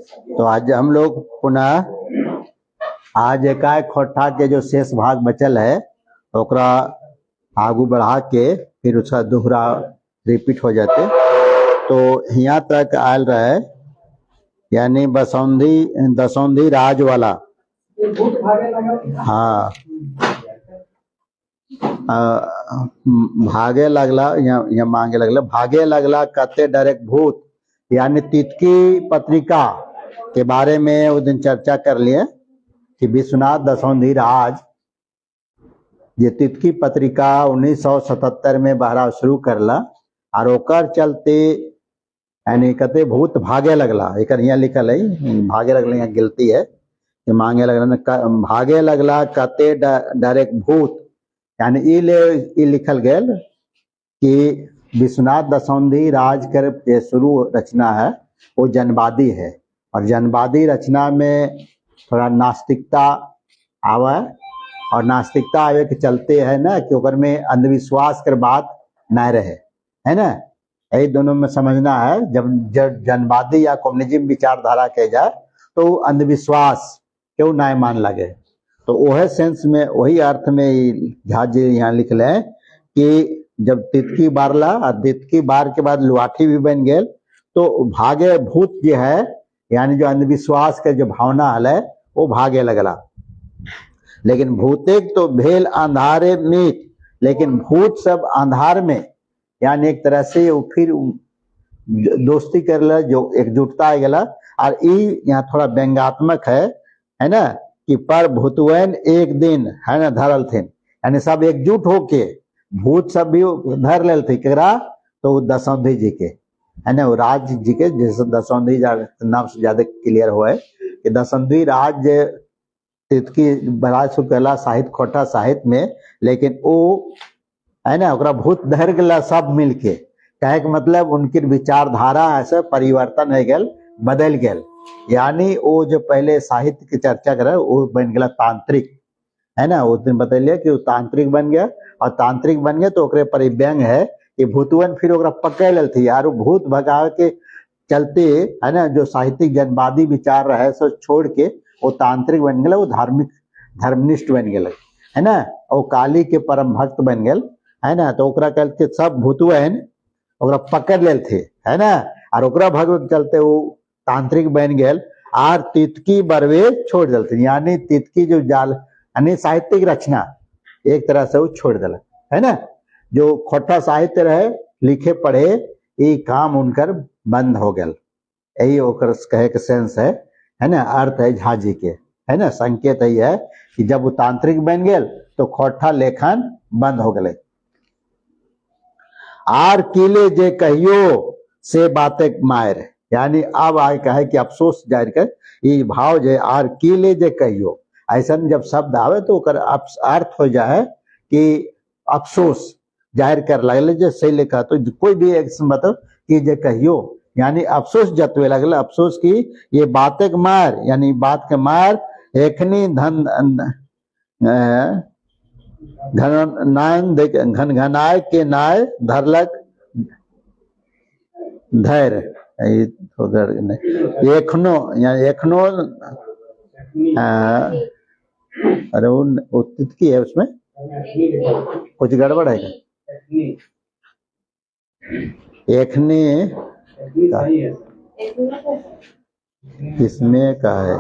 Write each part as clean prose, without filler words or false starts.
तो आज हम लोग पुनः आज एकाएक खोट्ठा के जो शेष भाग बचल है ओकरा आगू बढ़ा के फिर उसका दोहरा रिपीट हो जाते। तो यहाँ तक आयल रहे यानी दसौंधी राज वाला। हाँ भागे लगला या मांगे लगला, भागे लगला कते डायरेक्ट भूत, यानी तितकी पत्रिका के बारे में उस दिन चर्चा कर लिए कि विश्वनाथ दसौंधी राज ये तितकी पत्रिका 1977 में बहरा शुरू करला और ओकर चलते यानी कते भूत भागे लगला। एक यहाँ लिखल है भागे लगला, यहाँ गिलती है कि मांगे लगला, भागे लगला कते डायरेक्ट भूत, यानी ई लिखल गेल कि विश्वनाथ दसौंधी राज कर जे शुरू रचना है वो जनवादी है, और जनवादी रचना में थोड़ा नास्तिकता आवे, और नास्तिकता आवे के चलते है ना कि ओकर में अंधविश्वास कर बात न रहे, है ना। यही दोनों में समझना है। जब जनवादी या कम्युनिज्म विचारधारा के जाए तो अंधविश्वास क्यों ना मान लगे, तो वह सेंस में वही अर्थ में झा जी यहाँ लिख ले कि जब तितकी बारला और तितकी बार के बाद लुआठी भी बन गए तो भागे भूत जो है यानी जो अंधविश्वास के जो भावना है वो भागे लगला। लेकिन भूतेक तो भेल अंधारे मीत, लेकिन भूत सब अंधार में यानी एक तरह से वो फिर दोस्ती कर जो एकजुटता आ गला। और यहाँ थोड़ा व्यंग्यात्मक है ना कि पर भूतवैन एक दिन है ना धरल थे, यानी सब एकजुट होके भूत सब भी धर ले थे केकरा, तो दसौंधी जी के है ना, वो राज जी के, जैसे दसौंधी नाम से ज्यादा क्लियर हुआ है कि दसौंधी राज तितकी बड़ा सुकला साहित्य खोटा साहित्य में, लेकिन वो है ना ओकरा भूत धर गला सब मिलके, कहे के मतलब उनकी विचारधारा ऐसे परिवर्तन हो गल, बदल गल, यानी वो जो पहले साहित्य की चर्चा करे वो बन गया तांत्रिक, है ना। उस दिन बतैलिए कि वो तांत्रिक बन गया, और तांत्रिक बन गया तो ओकरे पर व्यंग है कि भूतवन फिर ओकरा पकड़ लेल थी यार, भूत भगावे के चलते है ना जो साहित्यिक जनवादी विचार रहे सो छोड़ के वो तांत्रिक बन गया, वो धार्मिक धर्मनिष्ठ बन गया, है ना। वो काली के परम भक्त बन गए, है ना। तो ओकरा चलते सब भूतवन ओकरा पकड़ लेल थे, है ना, और ओकरा भगवे के चलते वो तांत्रिक बन गए और तितकी बरवे छोड़ देते, यानी तितकी जो जाल यानी साहित्यिक रचना एक तरह से वो छोड़ दिल, है ना। जो खोटा साहित्य रहे लिखे पढ़े ये काम उनकर बंद हो गल, यही ओकर कहे के सेंस है ना, अर्थ है झा जी के, है ना। संकेत यही है कि जब वो तांत्रिक बन गए तो खोटा लेखन बंद हो गए। आर किले जे कहियो से बातें मायर, यानी अब आए कहे कि अफसोस जाहिर कर ये भाव जे आर किले जे कहियो, ऐसा जब शब्द आवे तो अर्थ हो जाए कि अफसोस जाहिर कर लगे, जो सही लिखा तो कोई भी एक मतलब कि जे कहियो यानी अफसोस जतवे लगल, अफसोस की ये बातें के मार, यानी बात के मार एखनी धन घन घनाय के नाय धरलक धैर्य, एखनो यानी एखनो अरे वो तितकी है उसमें कुछ गड़बड़ है क्या? एखने किसमें का है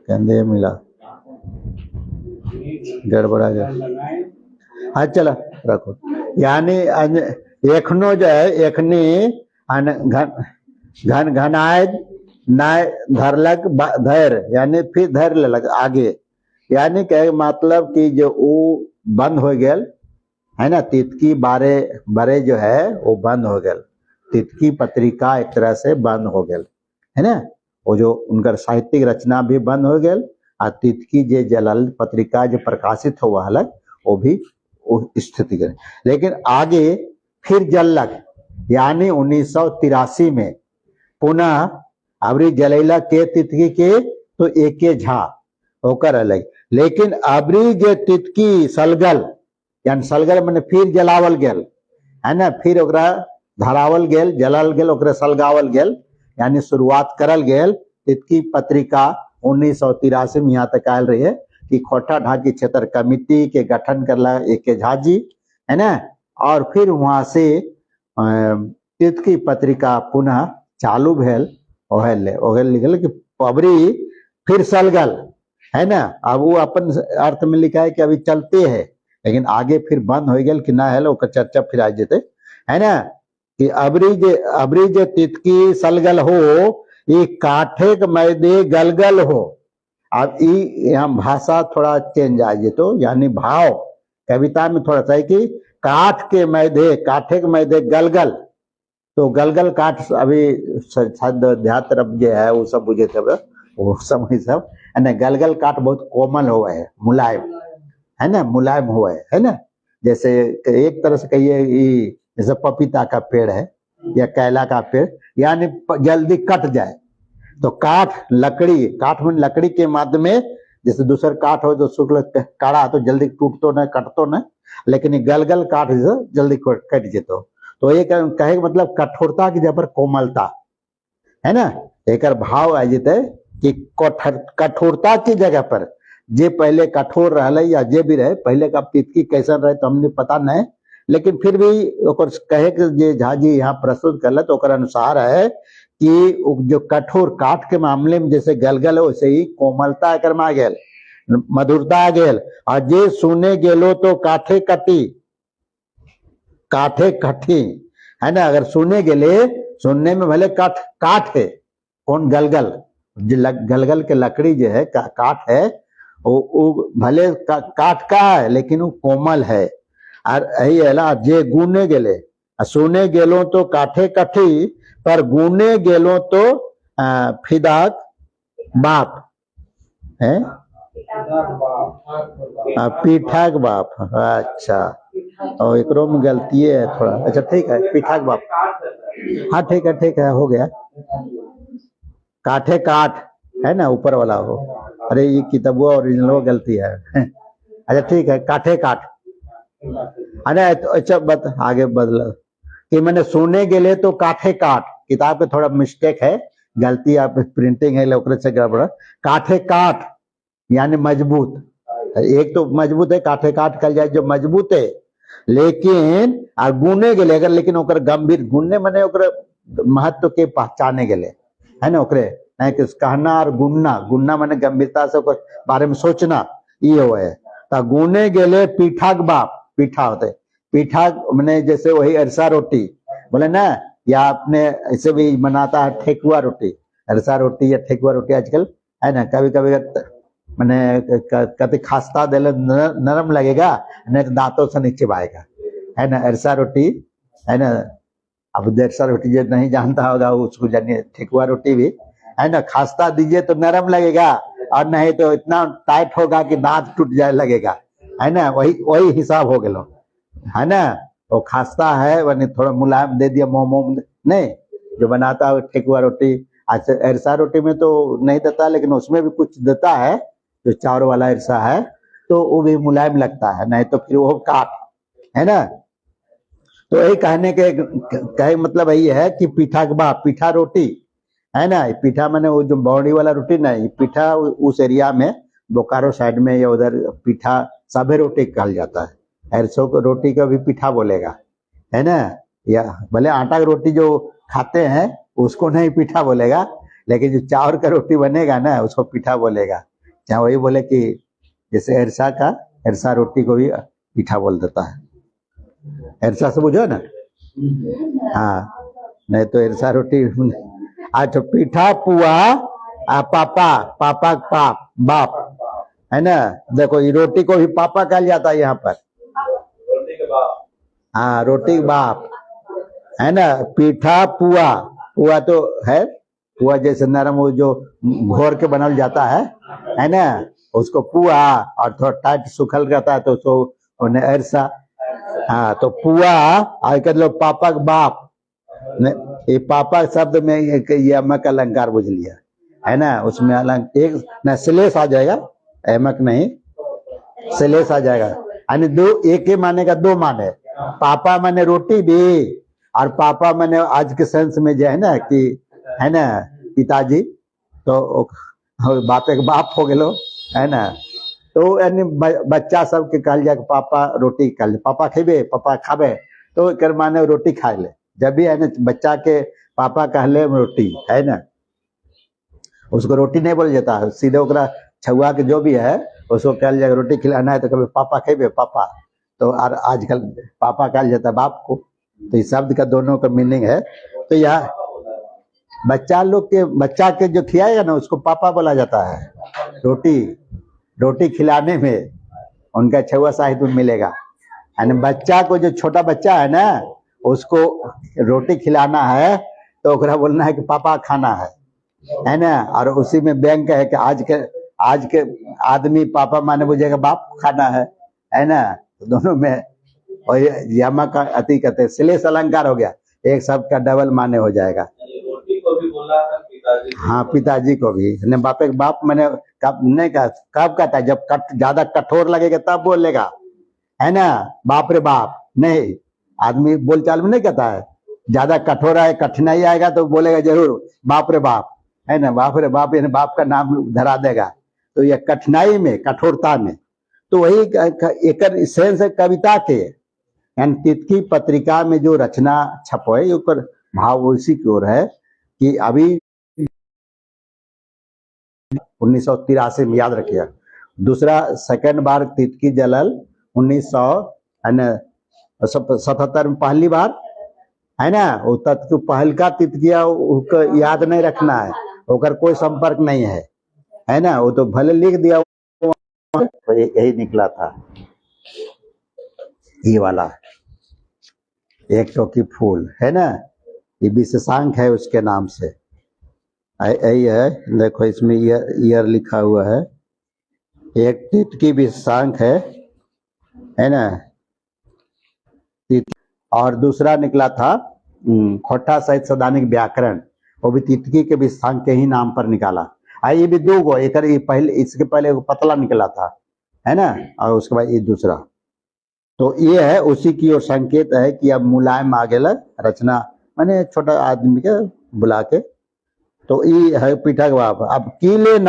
कंधे मिला गड़बड़ा गया। हाँ चला रखो, यानी एखनो जो है एखनी घन घनाय नाय धरलक धैर्य, यानी फिर धैर्य लग आगे, यानी कहे मतलब कि जो वो बंद हो गया, है ना। तितकी बारे जो है वो बंद हो गया, तितकी पत्रिका एक तरह से बंद हो गया, है ना। वो जो उनका साहित्यिक रचना भी बंद हो गया, और तितकी जे जलाल पत्रिका जो प्रकाशित हुआ है वो भी स्थिति करे। लेकिन आगे फिर जलक, यानी 1983 में पुनः अबरी जलैला के तितकी के तो एके झा होकर अलग, लेकिन अबरी जे तितकी सलगल, यानी सलगल मैंने फिर जलावल गेल, है ना, फिर ओकरा धरावल गेल, जलाल गेल, ओकरा सलगावल गेल, यानी शुरुआत करल गेल, तितकी पत्रिका 1983 में यहाँ तक आयल रही है कि खोटा ढाकी क्षेत्र कमिटी के गठन करला एक झाजी है ना। और फिर वहां से तितकी पत्रिका पुनः चालू भेल ओहेल लिखल कि पबरी फिर सलगल है ना। अब वो अपन अर्थ में लिखा है कि अभी चलते है, लेकिन आगे फिर बंद हो गया कि ना है, ओकर चर्चा फिर आ जेते है ना। कि अबरी जे तितकी सलगल हो ये काठे के मैदे गलगल हो। अब यहाँ भाषा थोड़ा चेंज आ जेतो, यानी भाव कविता में थोड़ा सा है कि काठे के मैदे गलगल। तो गलगल काठ अभी ध्यान तरफ जो है वो सब बुझे थे, वो समय सब है ना। गलगल काठ बहुत कोमल हुआ है, मुलायम है ना, मुलायम हुआ है ना। जैसे एक तरह से कहिए जैसे पपीता का पेड़ है या कैला का पेड़, यानी जल्दी कट जाए। तो काठ काठ में लकड़ी के माध्यम में, जैसे दूसर काठ हो जो शुक्ल काड़ा तो जल्दी टूटतो न कटतो न, लेकिन गलगल काठ जल्दी कट जेतो। तो एक कहे मतलब कठोरता की जगह पर कोमलता है ना। एक भाव आ जेते कि कठोरता की जगह पर जे पहले कठोर रहे या जे भी रहे, पहले का तितकी कैसन रहे तो हमने पता नहीं, लेकिन फिर भी कहे कि जे झाजी यहाँ प्रस्तुत कर तो अनुसार है कि जो कठोर काठ के मामले में जैसे गलगल है वैसे ही कोमलता एक में आ गेल, मधुरता आ गेल। और जे सुने गेलो तो काठे कठी है ना। अगर सुने गेले, सुनने में भले काठ है, कौन गलगल गलगल के लकड़ी जो है काठ है, वो भले काठ का है लेकिन वो कोमल है। और यही है ना, जे गुने गेले सुने गेलो तो काठे कठी, पर गुने गेलो तो फिदाक बाप है, पीठाक बाप। अच्छा, और एकरो में गलती है थोड़ा। अच्छा ठीक है, पीठाक बाप, हाँ ठीक है हो गया। काठे काठ है ना, ऊपर वाला हो। अरे ये किताबो ओरिजिनल गलती है। अच्छा ठीक है, काठे काठ। अरे तो अच्छा आगे बदला कि मैंने सुने गेले तो काठे काठ, किताब पे थोड़ा मिस्टेक है, गलती आप प्रिंटिंग है ओकरे से गड़बड़। काठे काठ यानी मजबूत, एक तो मजबूत है काठे काठ कल जाए जो मजबूत है, लेकिन गुने गेले अगर, लेकिन ओकर गंभीर गुनने मने ओकर महत्व के पहचाने गेले है ना। ओकरे नहीं कि कहना और गुनना माने गंभीरता से ओकर बारे में सोचना, ये हो है। तो गुने गेले पीठाक बाप, पीठा होते पीठा मैंने जैसे वही अरसा रोटी बोले ना, या आपने ऐसे भी बनाता है ठेकुआ रोटी, अरसा रोटी या ठेकुआ रोटी आजकल है ना। कभी कभी मैंने कभी खास्ता दे नरम लगेगा, नहीं तो दांतों से नीचे आएगा है ना, अरसा रोटी है ना। अब अरसा रोटी जो नहीं जानता होगा उसको जानिए, ठेकुआ रोटी भी है ना। खास्ता दीजिए तो नरम लगेगा, और नहीं तो इतना टाइट होगा कि दांत टूट जाए लगेगा है ना। वही हिसाब हो गया है ना। वो खास्ता है वही थोड़ा मुलायम दे दिया, मोमो नहीं जो बनाता है ठेकुआ रोटी। अच्छा अरसा रोटी में तो नहीं देता, लेकिन उसमें भी कुछ देता है, जो चावल वाला अरसा है तो वो भी मुलायम लगता है, नहीं तो फिर वो काट है ना। तो यही कहने के कहे मतलब यही है कि पीठा के बाद पीठा रोटी है ना। पीठा मैंने वो जो बॉडी वाला रोटी नहीं, पीठा उस एरिया में बोकारो साइड में या उधर पीठा सभे रोटी कहल जाता है। अरसों को रोटी का भी पीठा बोलेगा है ना, या भले आटा की रोटी जो खाते हैं उसको नहीं पीठा बोलेगा, लेकिन जो चावल का रोटी बनेगा ना उसको पीठा बोलेगा। चाहे वही बोले कि जैसे अरसा रोटी को भी पीठा बोल देता है, अरसा से बुझो ना। हाँ नहीं तो अरसा रोटी। अच्छा पीठा पुआ पापा पाप बाप है ना। देखो ये रोटी को भी पापा कहा जाता है यहाँ पर, हाँ रोटी के बाप है ना। पीठा पुआ तो है, पुआ जैसे नरम वो जो घोर के बनल जाता है ना, उसको पुआ, और थोड़ा टाइट सूखल रहता है तो उसको उन्हें अरसा। हाँ तो पुआ और कह लो पापा के बाप, ये पापा शब्द में ये अमक अलंकार बुझ लिया है ना। उसमें एक न श्लेष आ जाएगा, अमक नहीं श्लेष आ जाएगा, यानी दो एक ही माने का दो माने। पापा माने रोटी भी, और पापा माने आज के सेंस में जो है ना कि है ना पिताजी तो बापे के बाप हो गेलो, है ना। तो यानी बच्चा सबके कहल जाए पापा रोटी कहल, पापा खेबे, पापा खाबे, तो एकर माने रोटी खाए ले। जब भी है ना बच्चा के पापा कहले रोटी, है ना, उसको रोटी नहीं बोल जाता है, सीधे ओकरा छुआ के जो भी है उसको कहल जाए रोटी खिलाना है तो कभी पापा खेबे पापा, तो आजकल पापा कहल जाता है बाप को। तो इस शब्द का दोनों का मीनिंग है। तो यह बच्चा के जो खिलाएगा ना उसको पापा बोला जाता है। रोटी खिलाने में उनका छुआ साहित्य में मिलेगा। यानी बच्चा को, जो छोटा बच्चा है ना, उसको रोटी खिलाना है तो ओकरा बोलना है कि पापा खाना है ना। और उसी में व्यंग है कि आज के आदमी पापा माने बुझेगा बाप खाना है ना। तो दोनों में और यमा का अति कहते हैं श्लेष अलंकार हो गया, एक शब्द का डबल माने हो जाएगा। रोटी को भी बोला है पिताजी, हाँ पिताजी को भी ने बापे के बाप मैंने कब नहीं कहा, कब कहता है जब ज्यादा कठोर लगेगा तब बोलेगा, है ना। बाप रे बाप नहीं, आदमी बोलचाल में नहीं कहता है, ज्यादा कठोर है कठिनाई आएगा तो बोलेगा जरूर बाप रे बाप, है ना। बाप रे बाप यानी बाप का नाम धरा देगा। तो यह कठिनाई में, कठोरता में, तो वही एक सेंस है कविता के। यानी तितकी पत्रिका में जो रचना छपो है ऊपर भाव उसी की ओर है कि अभी 1983 में, याद रखिए। दूसरा सेकंड बार तितकी जलल 1977 में पहली बार, है ना। वो तत्व पहल का तितकिया याद नहीं रखना है, ओकर कोई संपर्क नहीं है ना। वो तो भले लिख दिया, तो यही निकला था ये वाला एक टोकी फूल, है ना। ये विशेषांक है उसके नाम से, यही है। देखो इसमें ईयर लिखा हुआ है, एक तितकी विशेषांक है ना। और दूसरा निकला था खोटा सहित सदानिक व्याकरण, वो भी तितकी के विशेषांक के ही नाम पर निकाला। ये भी दो गो, एक पहले, इसके पहले पतला निकला था, है ना, और उसके बाद ये दूसरा। तो ये है उसी की ओर संकेत है कि अब मुलायम आ गया रचना, माने छोटा आदमी के बुला के। तो ये है पीठक बाप। अब किले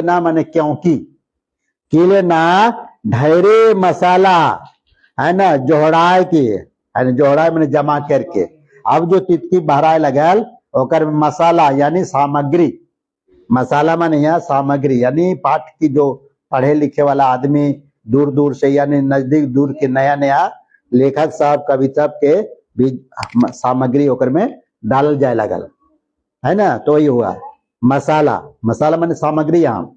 ना माने क्योंकि, किले ना ढेरे मसाला, है ना, जोहड़ाए के, है ना, जोहड़ाए माने जमा करके। अब जो तितकी बहराए लगल ओकर मसाला यानी सामग्री, मसाला माने यहाँ सामग्री, यानी पाठ की जो पढ़े लिखे वाला आदमी दूर दूर से, यानी नजदीक दूर के नया नया लेखक साहब कवि साहब के भी सामग्री ओकर में डालल जाए लगल, है ना। तो ये हुआ मसाला माने सामग्री। यहाँ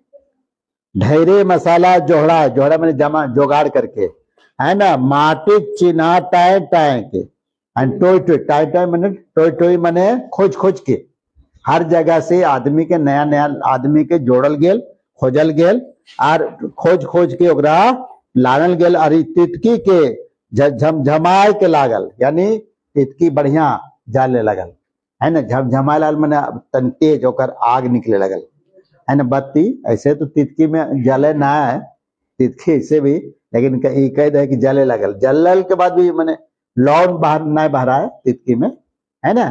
ढेरे मसाला जोहड़ा माने जमा जोगाड़ करके, है ना। माटी चिन्हा टाय के, टोय माने टोय माने खोज के, हर जगह से आदमी के नया नया आदमी के जोड़ल गेल, खोजल गेल, और खोज के ओकरा लानल गेल। और तितकी के झमझमाए के लागल, यानी तितकी बढ़िया जाले लगल, है ना। झमझमाए लागल माने तन तेज ओकर आग निकले लगल, है ना। बत्ती ऐसे तो तितकी में जले ना है, तितकी ऐसे भी, लेकिन कह है कि जले लगल। जलल के बाद भी माने लौन बाहर नहीं बहरा है तितकी में, है ना।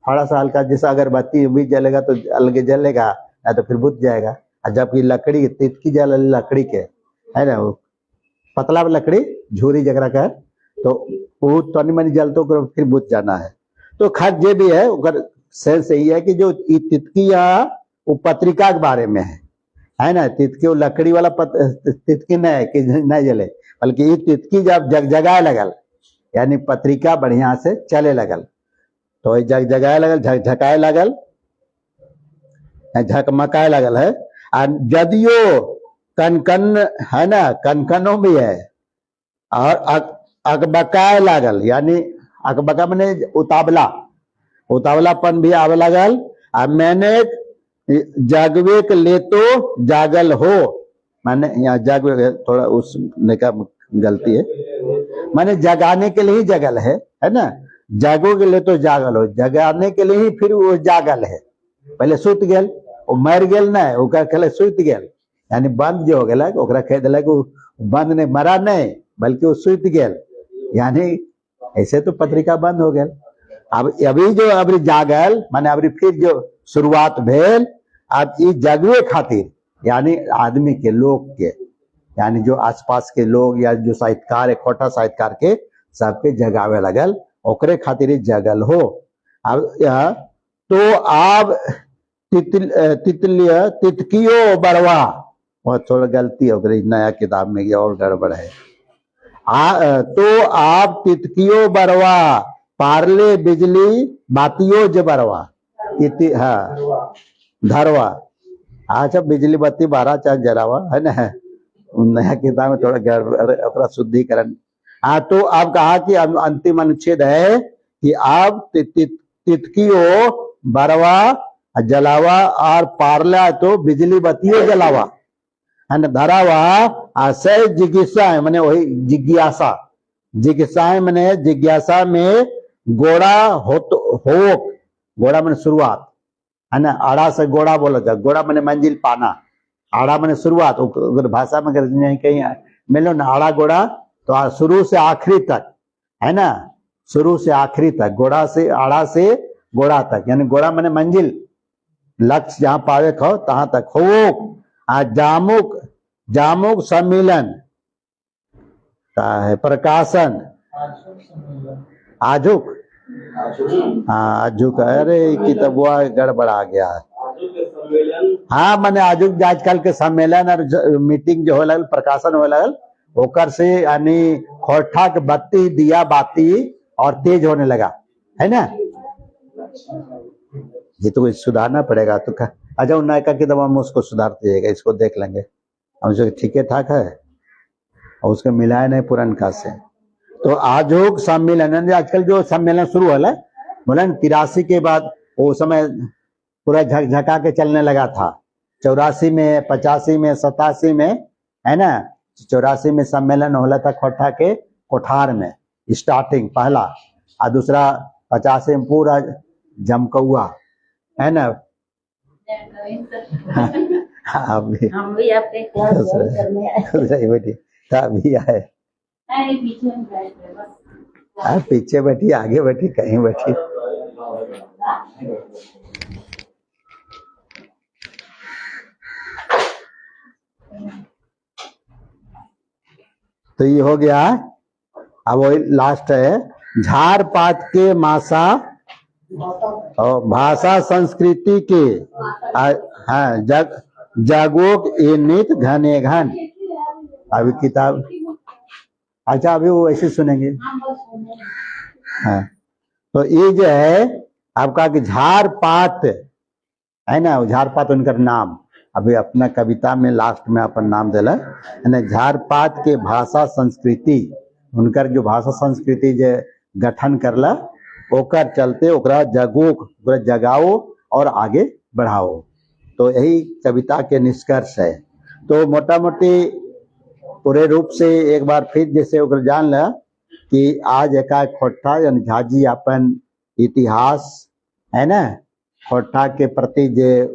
थोड़ा सा हल्का, जैसा अगरबत्ती भी जलेगा तो अलगे जलेगा, या तो फिर बुझ जाएगा। और जबकि लकड़ी, तितकी जल लकड़ी के, है ना, पतला लकड़ी झूरी जगह का, तो वो तनी मनी जलतो फिर बुझ जाना है। तो खैर जे भी है ओकर सेंस यही है कि जो तितकी या वो पत्रिका के बारे में है ना। तितकी वो लकड़ी वाला तितकी नहीं है कि नहीं जले, बल्कि ये तितकी जब जगजगाए लगल, यानी पत्रिका बढ़िया से चले लगल, तो जगजगाए लगल, झकझकाए लगल, झकमकाए लगल है। और जदियो कनकन, है ना, कनकनो भी है, और अकबकाए लागल, यानी अकबका माने उतावलापन भी आवे लगल। और मैंने जागवे के ले तो जागल हो, माने यहाँ जागवे थोड़ा उसने का गलती है, माने जगाने के लिए ही जगल है ना। जागो के लिए तो जागल हो, जगाने के लिए ही फिर वो जागल है। पहले सुत गेल, वो मर गेल ना, ओकरा कहले सुत गेल, यानी बंद जो हो गया, ओकरा कह दिलक बंद नहीं, मरा नहीं, बल्कि वो सुत गेल, यानी ऐसे तो पत्रिका बंद हो गया। अब अभी जो अभी जागल माने अभी फिर जो शुरुआत भेल, अब ये जगवे खातिर यानी आदमी के लोग के यानी जो आसपास के लोग या जो साहित्यकार इकट्ठा साहित्यकार के सबके जगावे लगल ओकरे खातिर ही जगल हो। अब तो आप तितकियो बड़वा और थोड़ा गलती हो गई नया किताब में ये और गड़बड़ है। तो आप तितकियो बरवा पारले बिजली बातियो जबरवा हाँ धरवा। अच्छा बिजली बत्ती बारह चार जरावा है ना, नया किताब में थोड़ा गड़बड़ अपना शुद्धिकरण। हाँ तो अब कहा कि अंतिम अनुच्छेद है कि आप तितकियो बरवा जलावा और पारला तो बिजली बत्तियों जलावा है ना, धरावा आशय जिज्ञासा मैंने वही जिज्ञासा जिज्ञासा मैंने जिज्ञासा में गोड़ा हो गोड़ा मैंने शुरुआत है ना, आड़ा से गोड़ा बोला था, गोड़ा मैंने मंजिल पाना, आड़ा मैंने शुरुआत अगर भाषा में कहीं मिलो ना आड़ा गोड़ा तो शुरू से आखिरी तक है ना, शुरू से आखिरी तक गोड़ा से आड़ा से गोड़ा तक यानी गोड़ा मैंने मंजिल लक्ष्य जहां पावे खो तहां तक हो। जामुक जामुक सम्मेलन का है प्रकाशन आजुक हाँ आजुक अरे किताब गड़बड़ा गया है। हाँ मैंने आजुक आजकल के सम्मेलन और मीटिंग जो हो लगल प्रकाशन हो लगल ओकर से यानी खोठा के बत्ती दिया बाती और तेज होने लगा है ना, ये तो सुधारना पड़ेगा। तो अच्छा नायका की दवा में उसको सुधार दीजिएगा, इसको देख लेंगे हम ठीक ठाक है और उसके मिलाए नहीं पुरनका से। तो आजोग सम्मेलन आजकल जो सम्मेलन शुरू हो बोला 83 के बाद वो समय पूरा झकझका के चलने लगा था, 84 में 85 में 87 में है ना, 84 में सम्मेलन होला था खोठा के कोठार में स्टार्टिंग पहला और दूसरा 85 में पूरा जमकौआ है ना। हम भी आपके क्लास करने आए बेटी अभी आए पीछे बैठी आगे बैठी कहीं बैठी। तो ये हो गया। अब वही लास्ट है झार पात के मासा और भाषा संस्कृति के हाँ जागोक ए नित घने घन। अभी किताब अच्छा अभी वो ऐसे सुनेंगे हाँ। तो ये जो है आपका कि झार पात है ना, झार पात उनका नाम अभी अपना कविता में लास्ट में अपन नाम दिला है ना, झार पात के भाषा संस्कृति उनकर जो भाषा संस्कृति जो गठन करला ओकर चलते ओकरा जगाओ और आगे बढ़ाओ। तो यही कविता के निष्कर्ष है। तो मोटा मोटी पूरे रूप से एक बार फिर जैसे ओकर जान ला कि आज एका खोठा यानी झाजी अपन इतिहास है ना खोठा के प्रति जे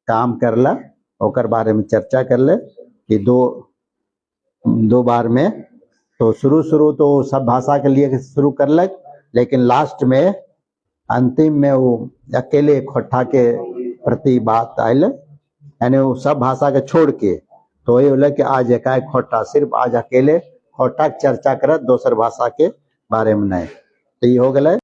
काम करला ओकर बारे में चर्चा कर ले कि दो बार में। तो शुरू तो सब भाषा के लिए शुरू कर लग, लेकिन लास्ट में अंतिम में वो अकेले खोठा के प्रति बात आयल यानी वो सब भाषा के छोड़ के। तो ये बोला कि आज एकाएक खोठा सिर्फ आज अकेले खोठा चर्चा करत दोसर भाषा के बारे में नहीं। तो ये हो गया।